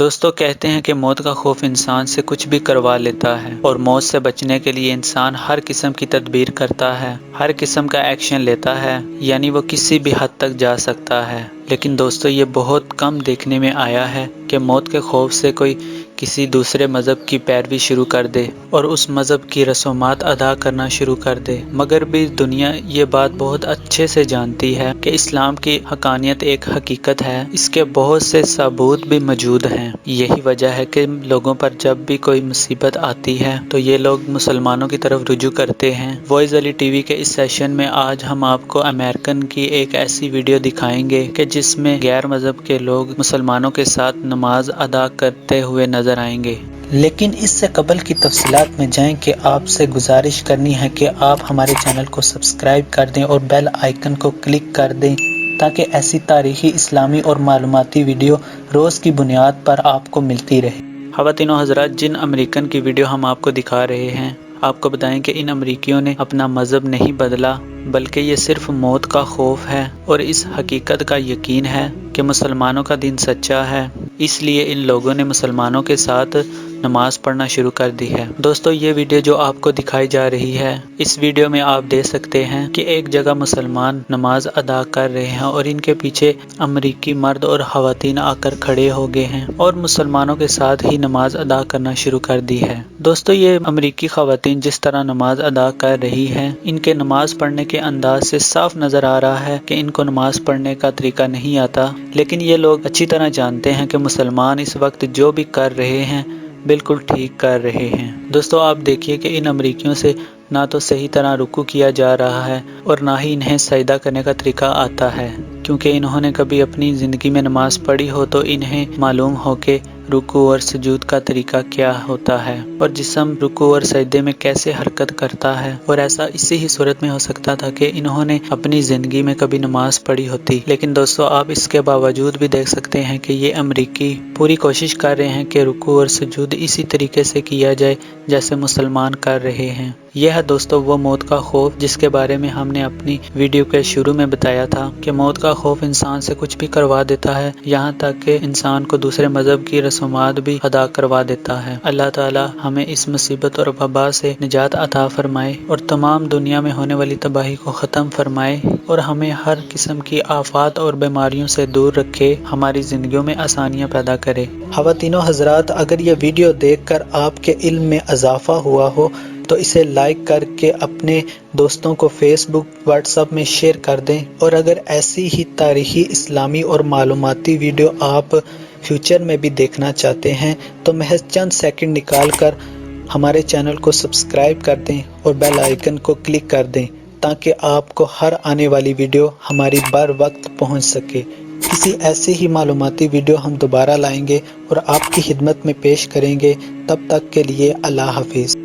دوستو کہتے ہیں کہ موت کا خوف انسان سے کچھ بھی کروا لیتا ہے اور موت سے بچنے کے لیے انسان ہر قسم کی تدبیر کرتا ہے، ہر قسم کا ایکشن لیتا ہے، یعنی وہ کسی بھی حد تک جا سکتا ہے۔ لیکن دوستو یہ بہت کم دیکھنے میں آیا ہے کہ موت کے خوف سے کوئی کسی دوسرے مذہب کی پیروی شروع کر دے اور اس مذہب کی رسومات ادا کرنا شروع کر دے، مگر بھی دنیا یہ بات بہت اچھے سے جانتی ہے کہ اسلام کی حقانیت ایک حقیقت ہے، اس کے بہت سے ثبوت بھی موجود ہیں۔ یہی وجہ ہے کہ لوگوں پر جب بھی کوئی مصیبت آتی ہے تو یہ لوگ مسلمانوں کی طرف رجوع کرتے ہیں۔ وائس علی ٹی وی کے اس سیشن میں آج ہم آپ کو امریکن کی ایک ایسی ویڈیو دکھائیں گے کہ جس میں غیر مذہب کے لوگ مسلمانوں کے ساتھ نماز ادا کرتے ہوئے نظر آئیں گے۔ لیکن اس سے قبل کی تفصیلات میں جائیں کہ آپ سے گزارش کرنی ہے کہ آپ ہمارے چینل کو سبسکرائب کر دیں اور بیل آئیکن کو کلک کر دیں تاکہ ایسی تاریخی، اسلامی اور معلوماتی ویڈیو روز کی بنیاد پر آپ کو ملتی رہے۔ خواتین و حضرات، جن امریکن کی ویڈیو ہم آپ کو دکھا رہے ہیں، آپ کو بتائیں کہ ان امریکیوں نے اپنا مذہب نہیں بدلا، بلکہ یہ صرف موت کا خوف ہے اور اس حقیقت کا یقین ہے کہ مسلمانوں کا دین سچا ہے، اس لیے ان لوگوں نے مسلمانوں کے ساتھ نماز پڑھنا شروع کر دی ہے۔ دوستو یہ ویڈیو جو آپ کو دکھائی جا رہی ہے، اس ویڈیو میں آپ دیکھ سکتے ہیں کہ ایک جگہ مسلمان نماز ادا کر رہے ہیں اور ان کے پیچھے امریکی مرد اور خواتین آ کر کھڑے ہو گئے ہیں اور مسلمانوں کے ساتھ ہی نماز ادا کرنا شروع کر دی ہے۔ دوستو یہ امریکی خواتین جس طرح نماز ادا کر رہی ہیں، ان کے نماز پڑھنے کے انداز سے صاف نظر آ رہا ہے کہ ان کو نماز پڑھنے کا طریقہ نہیں آتا، لیکن یہ لوگ اچھی طرح جانتے ہیں کہ مسلمان اس وقت جو بھی کر رہے ہیں بالکل ٹھیک کر رہے ہیں۔ دوستو آپ دیکھیے کہ ان امریکیوں سے نہ تو صحیح طرح رکوع کیا جا رہا ہے اور نہ ہی انہیں سجدہ کرنے کا طریقہ آتا ہے، کیونکہ انہوں نے کبھی اپنی زندگی میں نماز پڑھی ہو تو انہیں معلوم ہو کہ رکوع اور سجود کا طریقہ کیا ہوتا ہے اور جسم رکوع اور سجدے میں کیسے حرکت کرتا ہے، اور ایسا اسی ہی صورت میں ہو سکتا تھا کہ انہوں نے اپنی زندگی میں کبھی نماز پڑھی ہوتی۔ لیکن دوستو آپ اس کے باوجود بھی دیکھ سکتے ہیں کہ یہ امریکی پوری کوشش کر رہے ہیں کہ رکوع اور سجود اسی طریقے سے کیا جائے جیسے مسلمان کر رہے ہیں۔ یہ ہے دوستو وہ موت کا خوف جس کے بارے میں ہم نے اپنی ویڈیو کے شروع میں بتایا تھا کہ موت کا خوف انسان سے کچھ بھی کروا دیتا ہے، یہاں تک کہ انسان کو دوسرے مذہب کی رسومات بھی ادا کروا دیتا ہے۔ اللہ تعالی ہمیں اس مصیبت اور وبا سے نجات عطا فرمائے اور تمام دنیا میں ہونے والی تباہی کو ختم فرمائے اور ہمیں ہر قسم کی آفات اور بیماریوں سے دور رکھے، ہماری زندگیوں میں آسانیاں پیدا کرے۔ خواتین و حضرات، اگر یہ ویڈیو دیکھ کر آپ کے علم میں اضافہ ہوا ہو تو اسے لائک کر کے اپنے دوستوں کو فیس بک، واٹس ایپ میں شیئر کر دیں، اور اگر ایسی ہی تاریخی، اسلامی اور معلوماتی ویڈیو آپ فیوچر میں بھی دیکھنا چاہتے ہیں تو محض چند سیکنڈ نکال کر ہمارے چینل کو سبسکرائب کر دیں اور بیل آئیکن کو کلک کر دیں تاکہ آپ کو ہر آنے والی ویڈیو ہماری بر وقت پہنچ سکے۔ کسی ایسی ہی معلوماتی ویڈیو ہم دوبارہ لائیں گے اور آپ کی خدمت میں پیش کریں گے۔ تب تک کے لیے اللہ حافظ۔